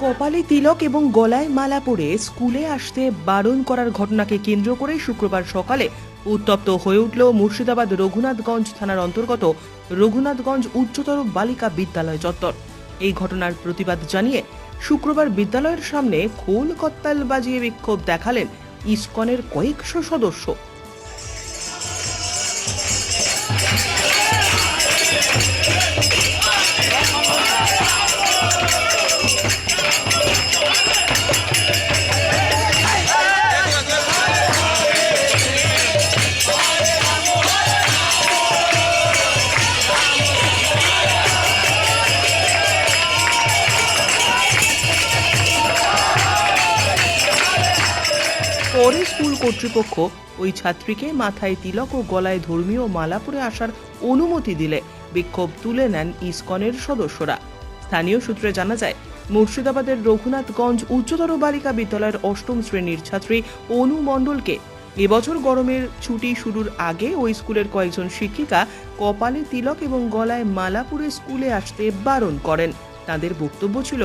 কপালে তিলক এবং গলায় মালা পরে স্কুলে আসতে বারণ করার ঘটনাকে কেন্দ্র করে শুক্রবার সকালে উত্তপ্ত হয়ে উঠল মুর্শিদাবাদ রঘুনাথগঞ্জ থানার অন্তর্গত রঘুনাথগঞ্জ উচ্চতর বালিকা বিদ্যালয় চত্বর। এই ঘটনার প্রতিবাদ জানিয়ে শুক্রবার বিদ্যালয়ের সামনে খোল কত্তাল বাজিয়ে বিক্ষোভ দেখালেন ইসকনের কয়েকশো সদস্য। পরে স্কুল কর্তৃপক্ষ ওই ছাত্রীকে মাথায় তিলক ও গলায় ধর্মীয় মালা পরে আসার অনুমতি দিলে বিক্ষোভ তুলে নেন ইসকনের সদস্যরা। স্থানীয় সূত্রে জানা যায়, মুর্শিদাবাদের রঘুনাথগঞ্জ উচ্চতর বালিকা বিদ্যালয়ের অষ্টম শ্রেণীর ছাত্রী অনু মণ্ডলকে এবছর গরমের ছুটি শুরুর আগে ওই স্কুলের কয়েকজন শিক্ষিকা কপালে তিলক এবং গলায় মালা পরে স্কুলে আসতে বারণ করেন। তাদের বক্তব্য ছিল,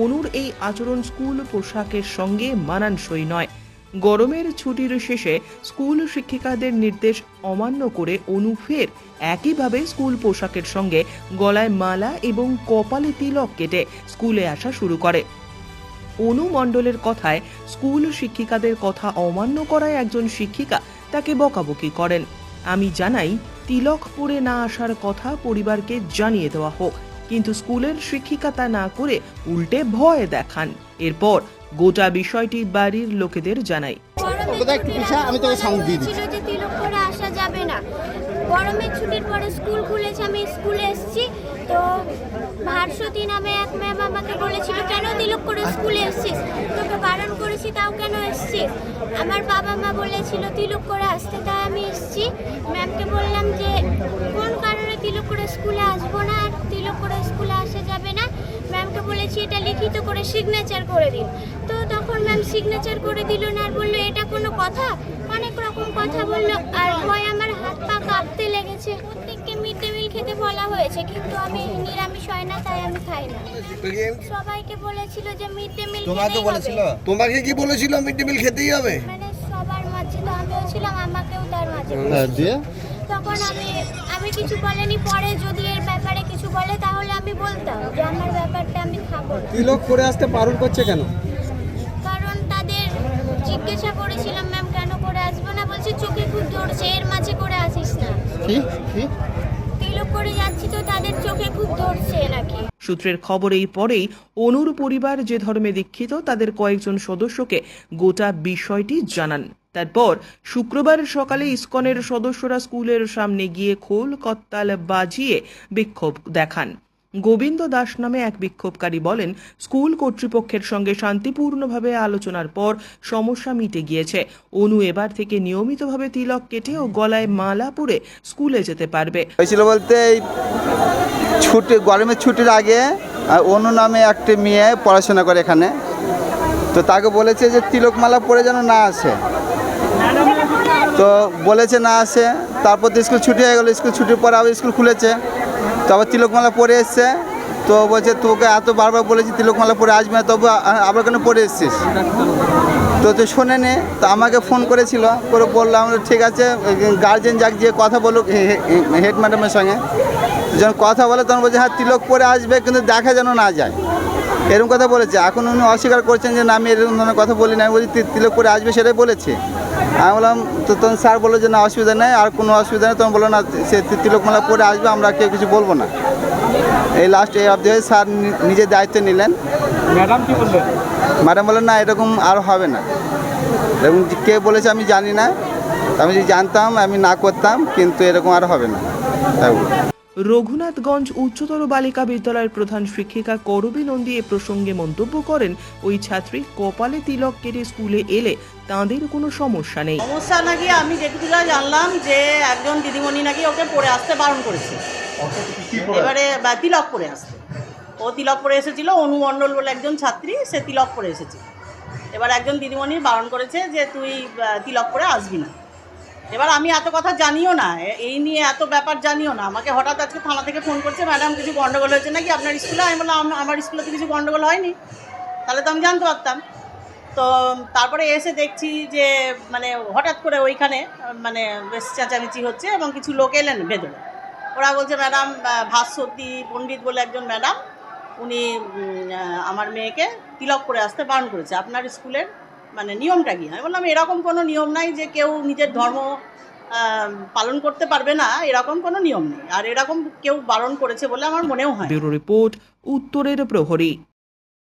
অনুর এই আচরণ স্কুল পোশাকের সঙ্গে মানানসই নয়। গরমের ছুটির শেষে স্কুল শিক্ষিকাদের নির্দেশ অমান্য করে অনু ফের একইভাবে স্কুল পোশাকের সঙ্গে গলায় মালা এবং কপালে তিলক কেটে স্কুলে আসা শুরু করে। অনু মণ্ডলের কথায় স্কুল শিক্ষিকাদের কথা অমান্য করায় একজন শিক্ষিকা তাকে বকাবকি করেন। আমি জানাই, তিলক পরে না আসার কথা পরিবারকে জানিয়ে দেওয়া হোক, কিন্তু স্কুলের শিক্ষিকা তা না করে উল্টে ভয় দেখান। এরপর গোটা বিষয়টি বাড়ির লোকেদের জানাই। গরমের ছুটির পরে স্কুল খুলেছে, আমি স্কুলে এসেছি তো ভারসতী নামে এক ম্যাম আমাকে বলেছিল, কেন তিলক করে স্কুলে এসেছিস, তোকে বারণ করেছি তাও কেন এসেছিস। আমার বাবা মা বলেছিল তিলক করে আসতে, তাই আমি এসেছি। ম্যামকে বললাম যে কোন কারণে তিলক করে স্কুলে আসবো না, আর তিলক করে স্কুলে আসা যাবে না। ম্যামকে বলেছি এটা লিখিত করে সিগনেচার করে দিন, তো তখন ম্যাম সিগনেচার করে দিল না, আর বললো এটা কোনো কথা, অনেক রকম কথা বললো। আর ভয় আমার হাত পা কাঁপতে লেগেছে। প্রত্যেককে মিড ডে মিল খেতে বলা হয়েছে, কিন্তু আমি নিরামিষ হয় না, তাই আমি খাই না। সবাইকে বলেছিল যে মিড ডে মিল তোমাকে বলেছিল, তোমাকে কি বলেছিল মিড ডে মিল খেতেই হবে, মানে সবার মাঝে তো আমিও ছিলাম, আমাকেও তার মাঝে দিয়ে তখন আমি কিছু বলেনি। পরে যদি এর ব্যাপারে কিছু বলে তাহলে আমি বলতাম যে আমার ব্যাপারটা আমি খাবো না। তিলক করে আসতে বারণ করছে কেন? কারণ তাদের জিজ্ঞাসা করেছিলাম ম্যাম কেন করে আসবো না, বলছে চোখে খুব ধরছে, এর মাঝে করে আসিস না। তিলক করে যাচ্ছি তো তাদের চোখে খুব ধরছে নাকি। সূত্রের খবর এই পরেই অনুর পরিবার যে ধর্মে দীক্ষিত তাদের কয়েকজন সদস্যকে গোটা বিষয়টি জানান। তারপর শুক্রবার সকালে ইসকনের সদস্যরা স্কুলের সামনে গিয়ে খোল কত্তাল বাজিয়ে বিক্ষোভ দেখান। গোবিন্দ দাস নামে এক বিক্ষোভকারী বলেন, স্কুল কর্তৃপক্ষের সঙ্গে শান্তিপূর্ণভাবে আলোচনার পর সমস্যা মিটে গিয়েছে। অনু এবার থেকে নিয়মিতভাবে তিলক কেটে ও গলায় মালা পরে স্কুলে যেতে পারবে। হয়েছিল বলতে এই গরমের ছুটির আগে অনু নামে একটা মেয়ে পড়াশোনা করে এখানে, তো তাকে বলেছে যে তিলক মালা পরে যেন না আসে, তো বলেছে না আসে। তারপর তো স্কুল ছুটি হয়ে গেলো, স্কুল ছুটির পর আবার স্কুল খুলেছে, তো আবার তিলকমালা পরে এসছে। তো বলছে তোকে এত বারবার বলেছি তিলকমালা পরে আসবে না, তবু আবার কেন পরে এসছিস, তো শোনেনি। তো আমাকে ফোন করেছিল, করে বললাম ঠিক আছে গার্জেন যাক যে কথা বলুক হেড ম্যাডামের সঙ্গে। যখন কথা বলে তখন বলছে হ্যাঁ তিলক পরে আসবে, কিন্তু দেখা যেন না যায়, এরকম কথা বলেছে। এখন উনি অস্বীকার করছেন যে না আমি এরকম ধরনের কথা বলি না, আমি বলছি তিলক পরে আসবে সেটাই বলেছি। আমি বললাম তো তখন স্যার বললো যে না অসুবিধা নেই, আর কোনো অসুবিধা নেই। তখন বললো না সে তিলকমালা পরে আসবে, আমরা কেউ কিছু বলবো না। এই লাস্ট এই অবধি স্যার নিজের দায়িত্ব নিলেন। ম্যাডাম কি বললেন? ম্যাডাম বললেন না এরকম আর হবে না, এরকম কে বলেছে আমি জানি না, আমি যদি জানতাম আমি না করতাম, কিন্তু এরকম আর হবে না। রঘুনাথগঞ্জ উচ্চতর বালিকা বিদ্যালয়ের প্রধান শিক্ষিকা করবী নন্দী এ প্রসঙ্গে মন্তব্য করেন, ওই ছাত্রী কপালে তিলক কেটে স্কুলে এলে তাঁদের কোনো সমস্যা নেই। সমস্যা নাকি আমি যেটুকু জানলাম যে একজন দিদিমণি নাকি ওকে পরে আসতে বারণ করেছে, এবারে তিলক পরে আসতে। ও তিলক পরে এসেছিল, অনু মণ্ডল বলে একজন ছাত্রী, সে তিলক পরে এসেছে। এবার একজন দিদিমণি বারণ করেছে যে তুই তিলক পরে আসবি না। এবার আমি এত কথা জানিও না, এই নিয়ে এত ব্যাপার জানিও না। আমাকে হঠাৎ আজকে থানা থেকে ফোন করছে, ম্যাডাম কিছু গন্ডগোল হয়েছে নাকি আপনার স্কুলে। আমি বললাম আমার স্কুলে তো কিছু গন্ডগোল হয়নি। তাহলে তো আমি জানতে পারতাম। তো তারপরে এসে দেখছি যে মানে হঠাৎ করে ওইখানে মানে বেশ চেঁচামেচি হচ্ছে এবং কিছু লোক এলেন ভেতরে। ওরা বলছে ম্যাডাম ভাস্বতী পণ্ডিত বলে একজন ম্যাডাম, উনি আমার মেয়েকে তিলক করে আসতে বারণ করেছে, আপনার স্কুলের মানে নিয়মটা কি? আমি বললাম এরকম কোনো নিয়ম নাই যে কেউ নিজের ধর্ম পালন করতে পারবে না, এরকম কোনো নিয়ম নেই, আর এরকম কেউ বারণ করেছে বলে আমার মনেও হয়। ব্যুরো রিপোর্ট, উত্তরের প্রহরী।